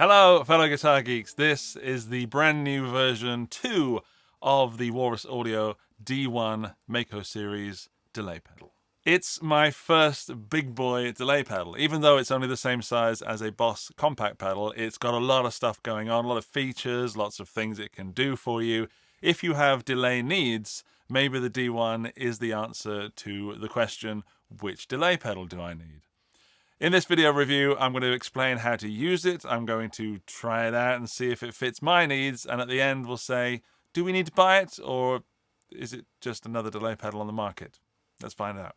Hello, fellow guitar geeks. This is the brand new version 2 of the Walrus Audio D1 Mako series delay pedal. It's my first big boy delay pedal. Even though it's only the same size as a Boss compact pedal, it's got a lot of stuff going on, a lot of features, lots of things it can do for you. If you have delay needs, maybe the D1 is the answer to the question, which delay pedal do I need? In this video review, I'm going to explain how to use it. I'm going to try it out and see if it fits my needs. And at the end, we'll say, do we need to buy it? Or is it just another delay pedal on the market? Let's find out.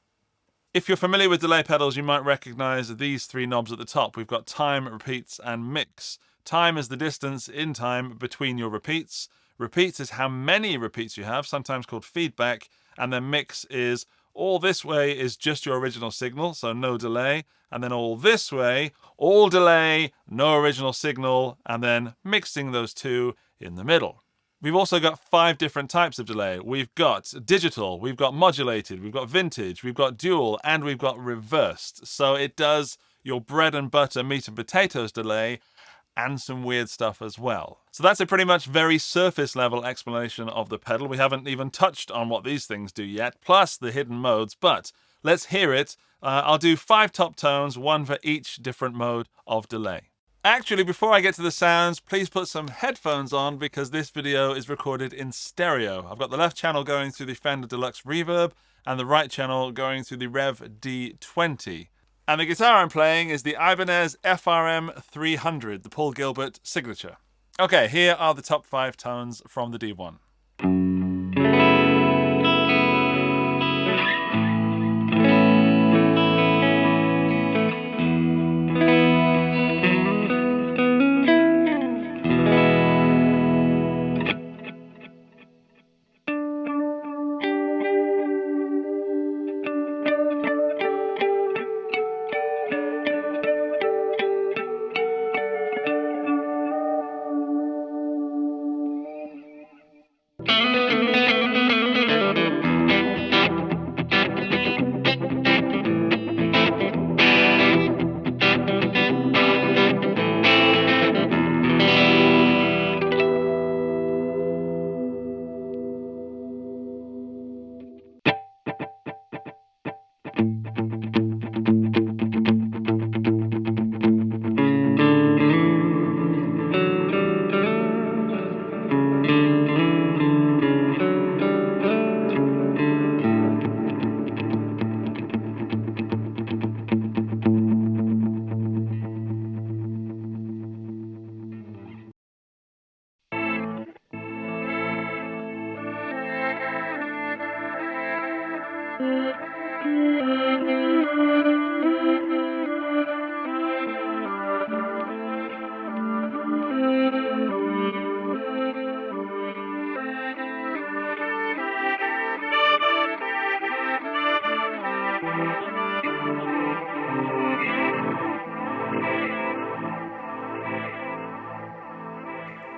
If you're familiar with delay pedals, you might recognize these three knobs at the top. We've got time, repeats, and mix. Time is the distance in time between your repeats. Repeats is how many repeats you have, sometimes called feedback. And then mix is all this way is just your original signal, so no delay. And then all this way, all delay, no original signal, and then mixing those two in the middle. We've also got 5 different types of delay. We've got digital, we've got modulated, we've got vintage, we've got dual, and we've got reversed. So it does your bread and butter meat and potatoes delay and some weird stuff as well. So that's a pretty much very surface level explanation of the pedal. We haven't even touched on what these things do yet, plus the hidden modes, but let's hear it. I'll do 5 top tones, 1 for each different mode of delay. Actually, before I get to the sounds, please put some headphones on because this video is recorded in stereo. I've got the left channel going through the Fender Deluxe Reverb and the right channel going through the Revv G20. And the guitar I'm playing is the Ibanez FRM 300, the Paul Gilbert signature. Okay, here are the top 5 tones from the D1.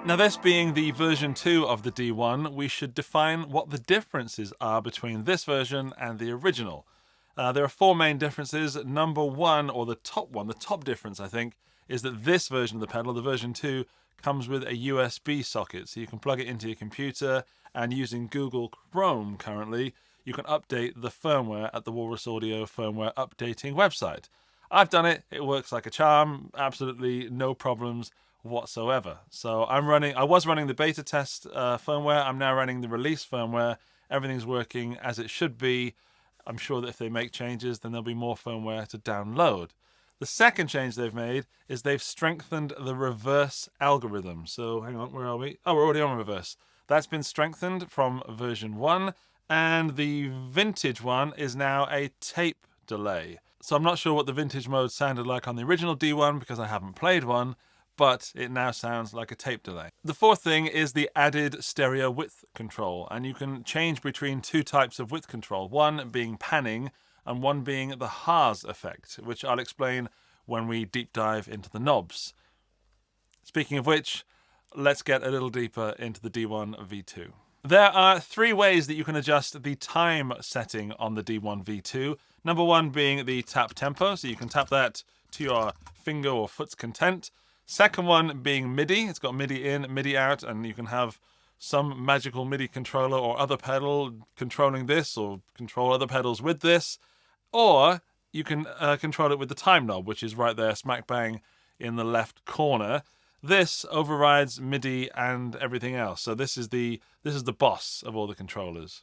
Now, this being the version 2 of the D1, we should define what the differences are between this version and the original. There are 4 main differences. Number 1, or the top difference, I think, is that this version of the pedal, the version 2, comes with a USB socket. So you can plug it into your computer, and using Google Chrome currently, you can update the firmware at the Walrus Audio firmware updating website. I've done it. It works like a charm. Absolutely no problems whatsoever. So I was running the beta test firmware. I'm now running the release firmware. Everything's working as it should be. I'm sure that if they make changes, then there'll be more firmware to download. The second change they've made is they've strengthened the reverse algorithm. So hang on, where are we? Oh, we're already on reverse. That's been strengthened from version 1, and the vintage one is now a tape delay. So I'm not sure what the vintage mode sounded like on the original D1 because I haven't played one, but it now sounds like a tape delay. The fourth thing is the added stereo width control, and you can change between 2 types of width control, one being panning and one being the Haas effect, which I'll explain when we deep dive into the knobs. Speaking of which, let's get a little deeper into the D1 V2. There are 3 ways that you can adjust the time setting on the D1 V2. Number 1 being the tap tempo, so you can tap that to your finger or foot's content. Second one being MIDI. It's got MIDI in, MIDI out, and you can have some magical MIDI controller or other pedal controlling this, or control other pedals with this, or you can control it with the time knob, which is right there smack bang in the left corner. This overrides MIDI and everything else. So this is the boss of all the controllers.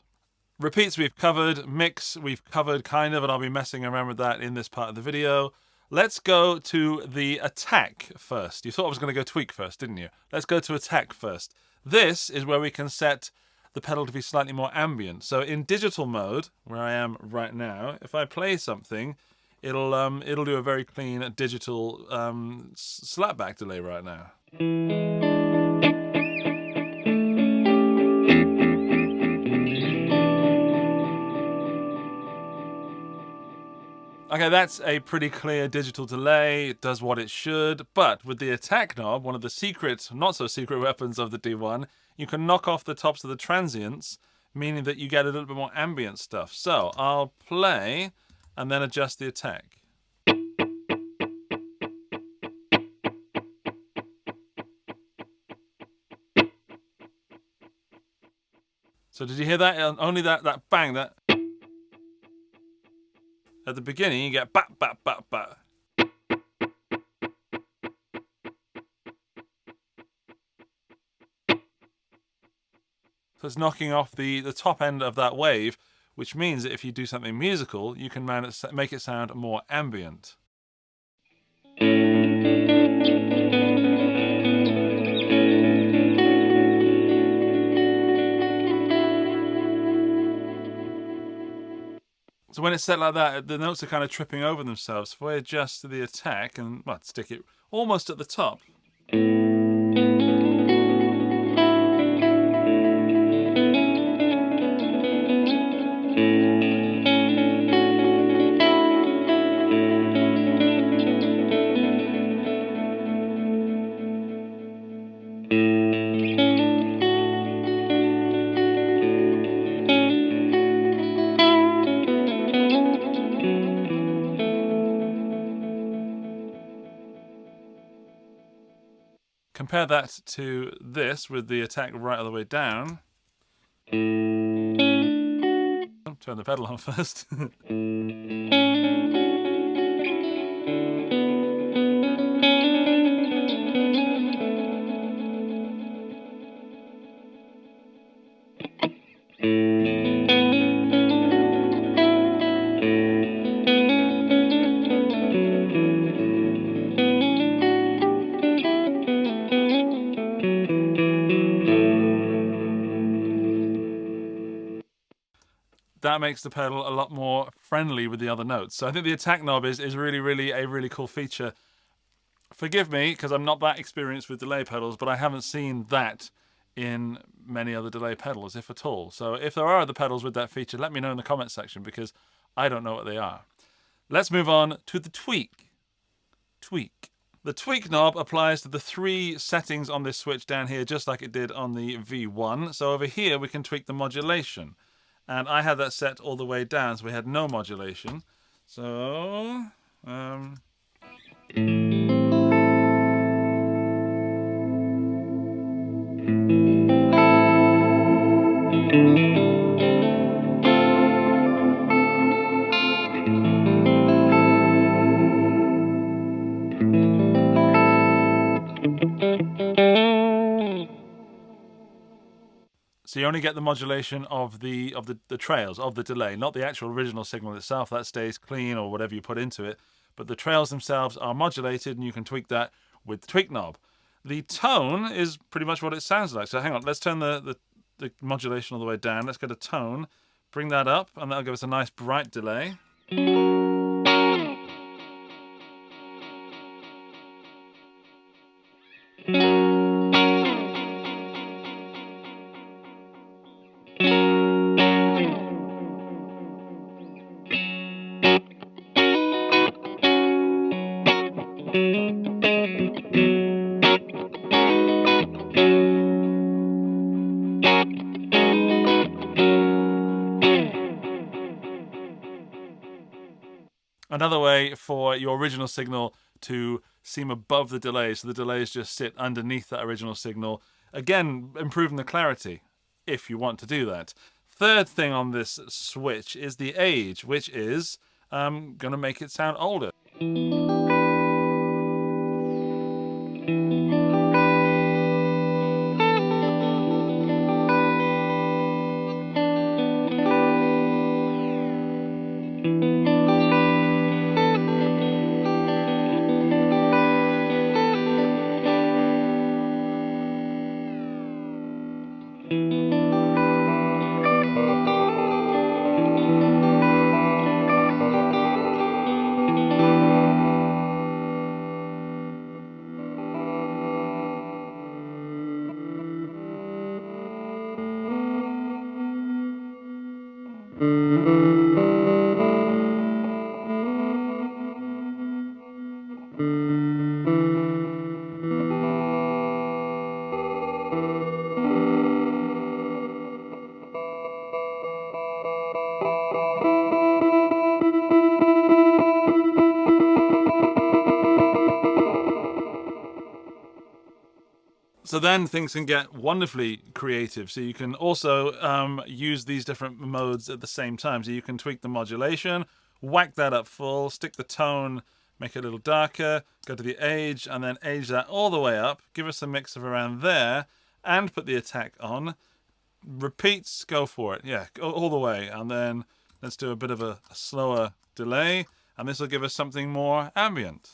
Repeats we've covered, mix we've covered kind of, and I'll be messing around with that in this part of the video. Let's go to the attack first. You thought I was going to go tweak first, didn't you? Let's go to attack first. This is where we can set the pedal to be slightly more ambient. So in digital mode, where I am right now, if I play something, it'll do a very clean digital slapback delay right now. Okay, that's a pretty clear digital delay. It does what it should, but with the attack knob, one of the secret, not so secret weapons of the D1, you can knock off the tops of the transients, meaning that you get a little bit more ambient stuff. So I'll play and then adjust the attack. So did you hear that? Only that bang, that. At the beginning, you get bat, bat, bat, bat. So it's knocking off the top end of that wave, which means that if you do something musical, you can make it sound more ambient. So when it's set like that, the notes are kind of tripping over themselves. If I adjust the attack and, well, stick it almost at the top. Compare that to this with the attack right all the way down. Turn the pedal on first. That makes the pedal a lot more friendly with the other notes. So I think the attack knob is really a really cool feature. Forgive me, because I'm not that experienced with delay pedals, but I haven't seen that in many other delay pedals, if at all. So if there are other pedals with that feature, let me know in the comment section, because I don't know what they are. Let's move on to the tweak. Tweak. The tweak knob applies to the 3 settings on this switch down here, just like it did on the V1. So over here, we can tweak the modulation. And I had that set all the way down, so we had no modulation. So, So you only get the modulation of the trails, of the delay, not the actual original signal itself. That stays clean, or whatever you put into it. But the trails themselves are modulated, and you can tweak that with the tweak knob. The tone is pretty much what it sounds like. So hang on, let's turn the modulation all the way down. Let's go to tone, bring that up, and that'll give us a nice bright delay. Another way for your original signal to seem above the delay, so the delays just sit underneath that original signal. Again, improving the clarity, if you want to do that. Third thing on this switch is the age, which is going to make it sound older. So then things can get wonderfully creative. So you can also use these different modes at the same time. So you can tweak the modulation, whack that up full, stick the tone, make it a little darker, go to the age, and then age that all the way up. Give us a mix of around there, and put the attack on. Repeats, go for it. Yeah, go all the way. And then let's do a bit of a slower delay, and this will give us something more ambient.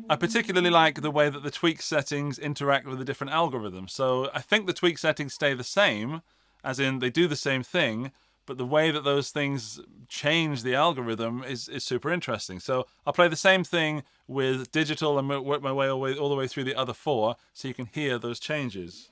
I particularly like the way that the tweak settings interact with the different algorithms. So I think the tweak settings stay the same, as in they do the same thing, but the way that those things change the algorithm is super interesting. So I'll play the same thing with digital and work my way all the way through the other four, so you can hear those changes.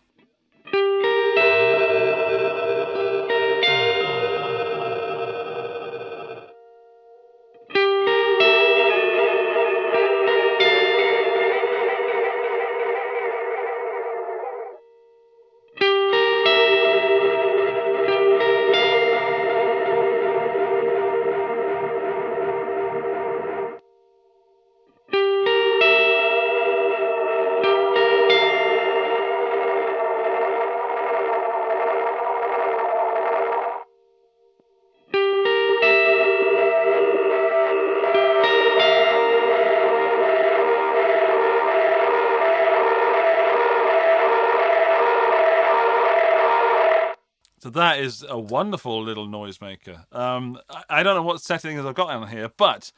So that is a wonderful little noisemaker. I don't know what settings I've got on here, but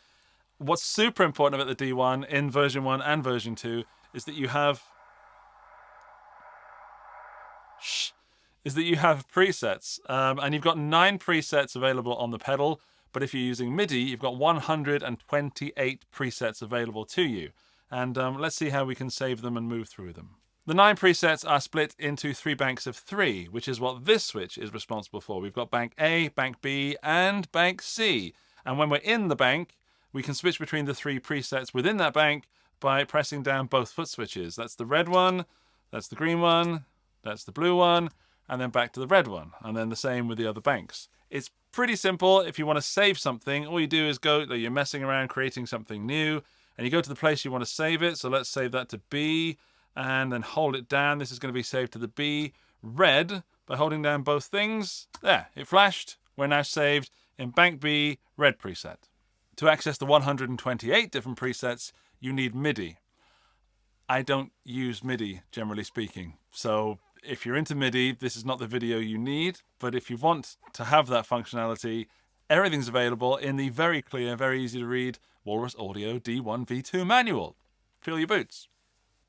what's super important about the D1 in version 1 and version 2 is that you have presets. And you've got 9 presets available on the pedal, but if you're using MIDI, you've got 128 presets available to you. And let's see how we can save them and move through them. The 9 presets are split into 3 banks of 3, which is what this switch is responsible for. We've got bank A, bank B, and bank C. And when we're in the bank, we can switch between the 3 presets within that bank by pressing down both foot switches. That's the red one, that's the green one, that's the blue one, and then back to the red one. And then the same with the other banks. It's pretty simple. If you want to save something, all you do is you're messing around creating something new, and you go to the place you want to save it. So let's save that to B, and then hold it down. This is going to be saved to the B. Red, by holding down both things. There, it flashed. We're now saved in bank B, red preset. To access the 128 different presets, you need MIDI. I don't use MIDI, generally speaking. So if you're into MIDI, this is not the video you need. But if you want to have that functionality, everything's available in the very clear, very easy to read Walrus Audio D1 V2 manual. Feel your boots.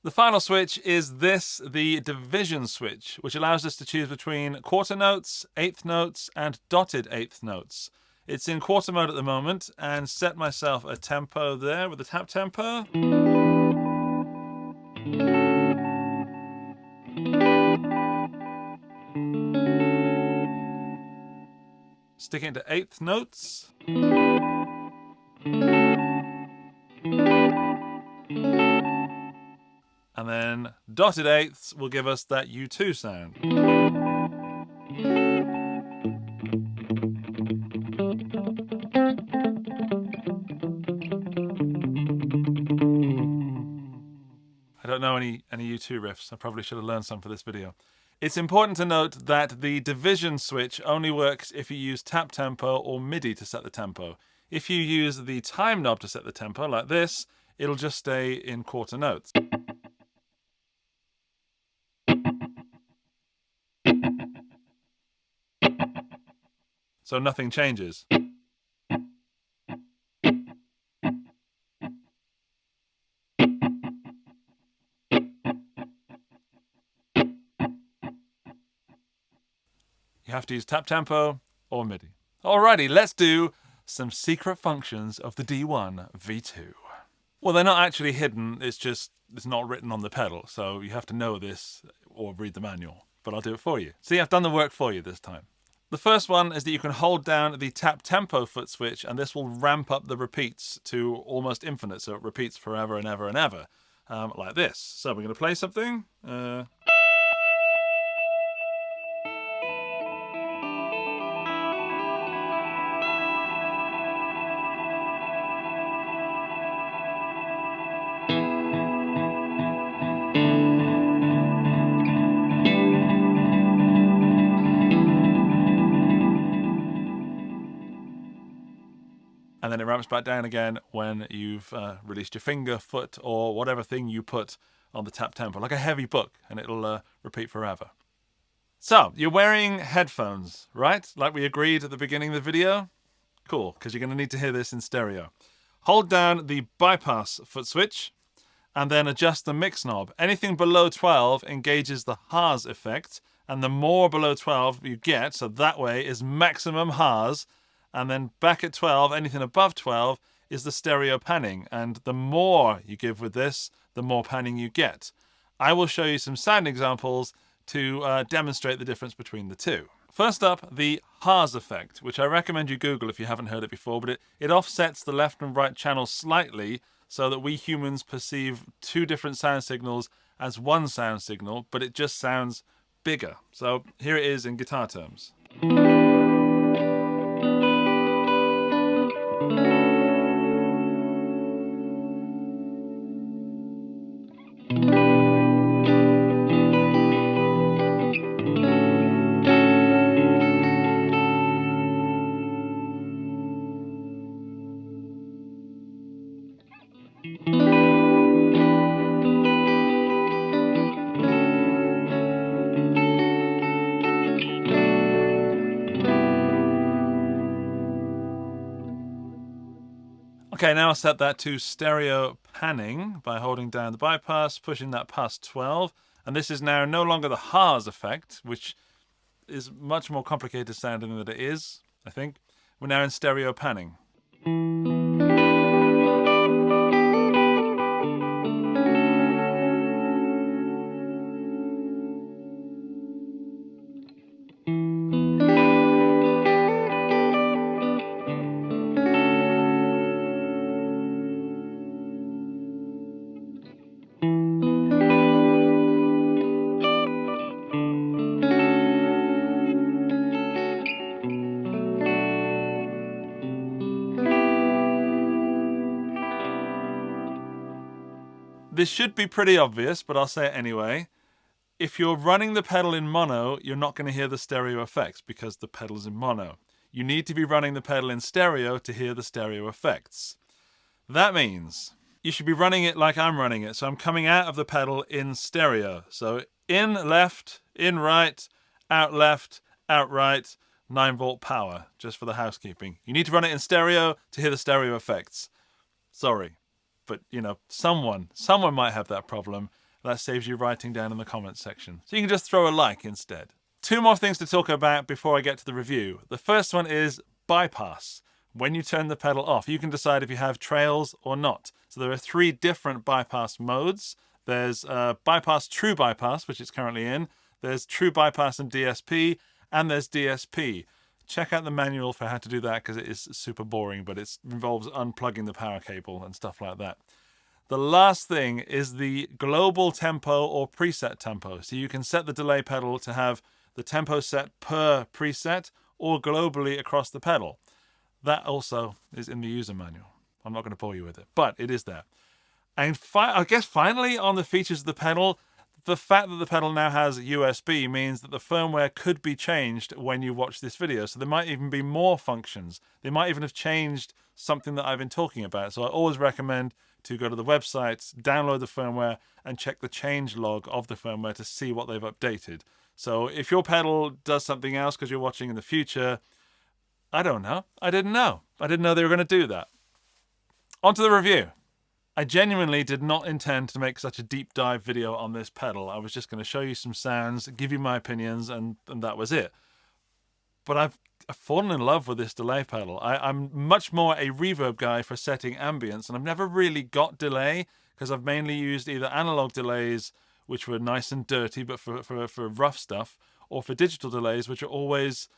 The final switch is the division switch, which allows us to choose between quarter notes, eighth notes, and dotted eighth notes. It's in quarter mode at the moment, and set myself a tempo there with the tap tempo. stick it into eighth notes. And then dotted eighths will give us that U2 sound. I don't know any U2 riffs. I probably should have learned some for this video. It's important to note that the division switch only works if you use tap tempo or MIDI to set the tempo. If you use the time knob to set the tempo, like this, it'll just stay in quarter notes. So nothing changes. You have to use tap tempo or MIDI. Alrighty, let's do some secret functions of the D1 V2. Well, they're not actually hidden, it's not written on the pedal, so you have to know this or read the manual, but I'll do it for you. See, I've done the work for you this time. The first one is that you can hold down the tap tempo foot switch and this will ramp up the repeats to almost infinite, so it repeats forever and ever and ever, like this. So we're going to play something. And then it ramps back down again when you've released your finger, foot, or whatever thing you put on the tap tempo, like a heavy book, and it'll repeat forever. So, you're wearing headphones, right? Like we agreed at the beginning of the video? Cool, because you're going to need to hear this in stereo. Hold down the bypass foot switch, and then adjust the mix knob. Anything below 12 engages the Haas effect, and the more below 12 you get, so that way is maximum Haas, and then back at 12, anything above 12 is the stereo panning. And the more you give with this, the more panning you get. I will show you some sound examples to demonstrate the difference between the two. First up, the Haas effect, which I recommend you Google if you haven't heard it before, but it offsets the left and right channels slightly so that we humans perceive two different sound signals as one sound signal, but it just sounds bigger. So here it is in guitar terms. Okay, now I'll set that to stereo panning by holding down the bypass, pushing that past 12. And this is now no longer the Haas effect, which is much more complicated sounding than it is, I think. We're now in stereo panning. This should be pretty obvious, but I'll say it anyway. If you're running the pedal in mono, you're not going to hear the stereo effects because the pedal's in mono. You need to be running the pedal in stereo to hear the stereo effects. That means you should be running it like I'm running it. So I'm coming out of the pedal in stereo. So in left, in right, out left, out right, 9-volt power, just for the housekeeping. You need to run it in stereo to hear the stereo effects. Sorry. But, you know, someone might have that problem. That saves you writing down in the comments section. So you can just throw a like instead. Two more things to talk about before I get to the review. The first one is bypass. When you turn the pedal off, you can decide if you have trails or not. So there are 3 different bypass modes. There's bypass, true bypass, which it's currently in. There's true bypass and DSP, and there's DSP. check out the manual for how to do that because it is super boring, but it involves unplugging the power cable and stuff like that. The last thing is the global tempo or preset tempo. So you can set the delay pedal to have the tempo set per preset or globally across the pedal. That also is in the user manual. I'm not going to bore you with it, but it is there. And I guess finally on the features of the pedal, the fact that the pedal now has USB means that the firmware could be changed when you watch this video. So there might even be more functions. They might even have changed something that I've been talking about. So I always recommend to go to the website, download the firmware, and check the change log of the firmware to see what they've updated. So if your pedal does something else because you're watching in the future, I don't know. I didn't know. I didn't know they were going to do that. On to the review. I genuinely did not intend to make such a deep dive video on this pedal. I was just going to show you some sounds, give you my opinions, and that was it. But I've fallen in love with this delay pedal. I'm much more a reverb guy for setting ambience, and I've never really got delay because I've mainly used either analog delays, which were nice and dirty, but for rough stuff, or for digital delays, which are always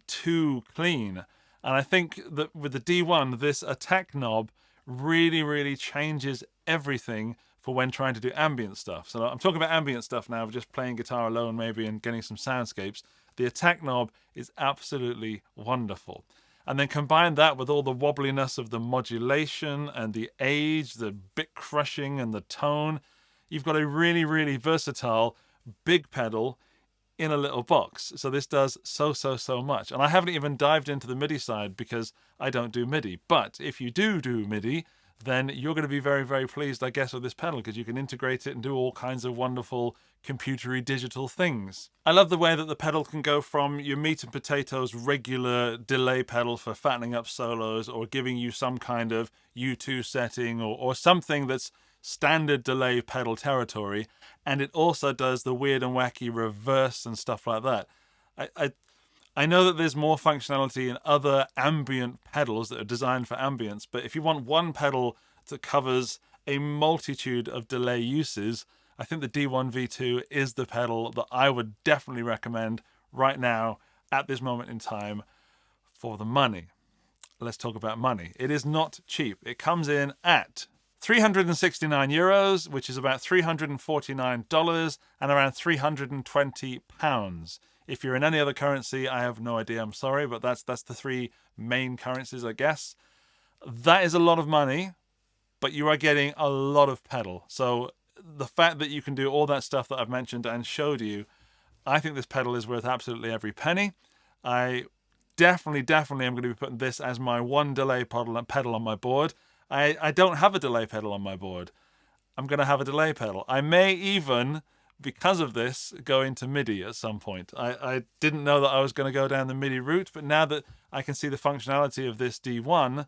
too clean. And I think that with the D1, this attack knob really changes everything for when trying to do ambient stuff. So I'm talking about ambient stuff now, just playing guitar alone maybe and getting some soundscapes. The attack knob is absolutely wonderful. And then combine that with all the wobbliness of the modulation and the age, the bit crushing and the tone. You've got a really versatile big pedal in a little box. So this does so much. And I haven't even dived into the MIDI side because I don't do MIDI. But if you do MIDI, then you're going to be very pleased, I guess, with this pedal because you can integrate it and do all kinds of wonderful computery digital things. I love the way that the pedal can go from your meat and potatoes regular delay pedal for fattening up solos or giving you some kind of U2 setting or something that's standard delay pedal territory, and it also does the weird and wacky reverse and stuff like that. I know that there's more functionality in other ambient pedals that are designed for ambience, but if you want one pedal that covers a multitude of delay uses, I think the D1 V2 is the pedal that I would definitely recommend right now at this moment in time for the money. Let's talk about money. It is not cheap. It comes in at €369, which is about $349 and around £320. If you're in any other currency, I have no idea, I'm sorry, but that's the three main currencies, I guess. That is a lot of money, but you are getting a lot of pedal. So the fact that you can do all that stuff that I've mentioned and showed you, I think this pedal is worth absolutely every penny. I definitely am going to be putting this as my one delay pedal on my board. I don't have a delay pedal on my board. I'm going to have a delay pedal. I may even, because of this, go into MIDI at some point. I didn't know that I was going to go down the MIDI route, but now that I can see the functionality of this D1,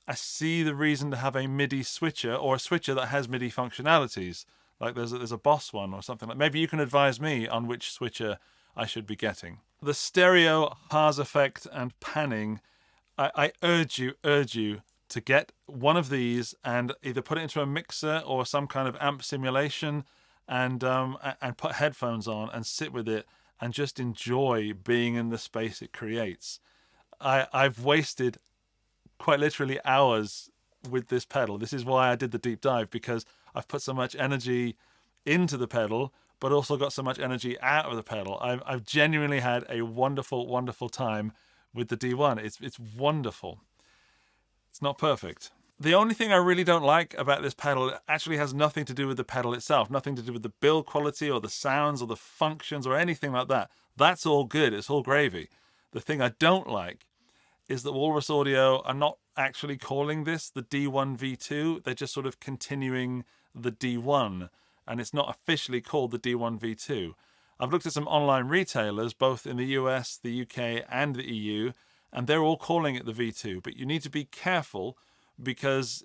I see the reason to have a MIDI switcher or a switcher that has MIDI functionalities. Like there's a Boss one or something. Like maybe you can advise me on which switcher I should be getting. The stereo, Haas effect, and panning, I urge you to get one of these and either put it into a mixer or some kind of amp simulation and put headphones on and sit with it and just enjoy being in the space it creates. I've wasted quite literally hours with this pedal. This is why I did the deep dive, because I've put so much energy into the pedal but also got so much energy out of the pedal. I've genuinely had a wonderful time with the D1. It's wonderful. It's not perfect. The only thing I really don't like about this pedal actually has nothing to do with the pedal itself, nothing to do with the build quality or the sounds or the functions or anything like that. That's all good. It's all gravy. The thing I don't like is that Walrus Audio are not actually calling this the D1 V2. They're just sort of continuing the D1, and it's not officially called the D1 V2. I've looked at some online retailers, both in the US, the UK, and the EU, and they're all calling it the V2, but you need to be careful because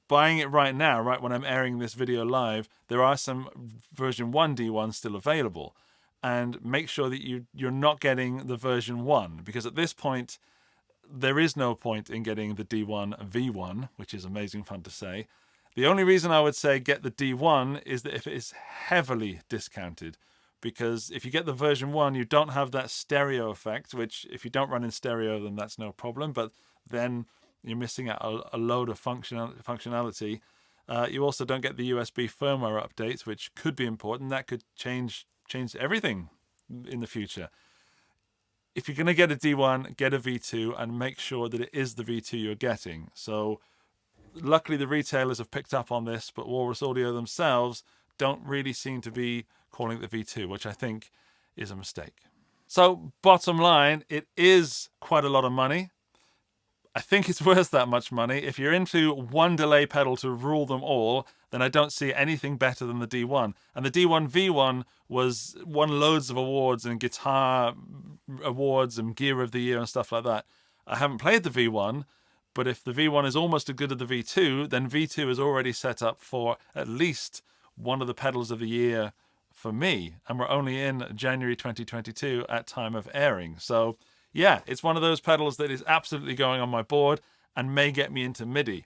buying it right now, right when I'm airing this video live, there are some version 1 D1s still available. And make sure that you're not getting the version 1, because at this point, there is no point in getting the D1 V1, which is amazing fun to say. The only reason I would say get the D1 is that if it is heavily discounted. because if you get the version 1, you don't have that stereo effect, which if you don't run in stereo, then that's no problem, but then you're missing out a load of functionality. You also don't get the USB firmware updates, which could be important. That could change everything in the future. If you're going to get a D1, get a V2 and make sure that it is the V2 you're getting. So luckily the retailers have picked up on this, but Walrus Audio themselves don't really seem to be calling it the V2, which I think is a mistake. So bottom line, it is quite a lot of money. I think it's worth that much money. If you're into one delay pedal to rule them all, then I don't see anything better than the D1. And the D1 V1 won loads of awards and guitar awards and gear of the year and stuff like that. I haven't played the V1, but if the V1 is almost as good as the V2, then V2 is already set up for at least one of the pedals of the year for me. And we're only in January 2022 at time of airing. So yeah, it's one of those pedals that is absolutely going on my board and may get me into MIDI.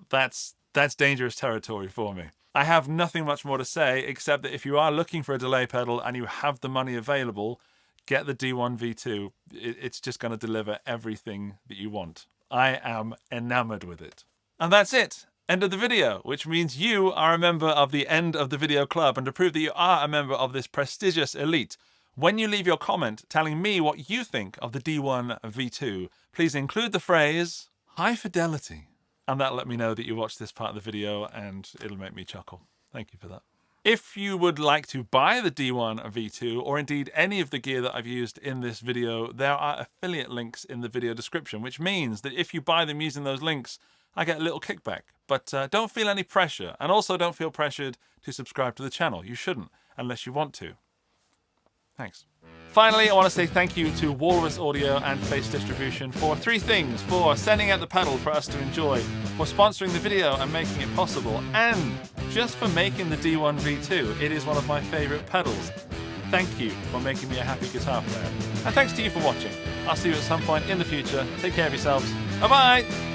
That's dangerous territory for me. I have nothing much more to say except that if you are looking for a delay pedal and you have the money available, get the D1 V2. It's just going to deliver everything that you want. I am enamored with it. And that's it. End of the video, which means you are a member of the End of the Video Club. And to prove that you are a member of this prestigious elite, when you leave your comment telling me what you think of the D1 V2, please include the phrase, high fidelity. And that'll let me know that you watched this part of the video and it'll make me chuckle. Thank you for that. If you would like to buy the D1 V2, or indeed any of the gear that I've used in this video, there are affiliate links in the video description, which means that if you buy them using those links, I get a little kickback. But don't feel any pressure. And also don't feel pressured to subscribe to the channel. You shouldn't, unless you want to. Thanks. Finally, I want to say thank you to Walrus Audio and Face Distribution for 3 things: for sending out the pedal for us to enjoy, for sponsoring the video and making it possible, and just for making the D1 V2. It is one of my favorite pedals. Thank you for making me a happy guitar player. And thanks to you for watching. I'll see you at some point in the future. Take care of yourselves. Bye-bye!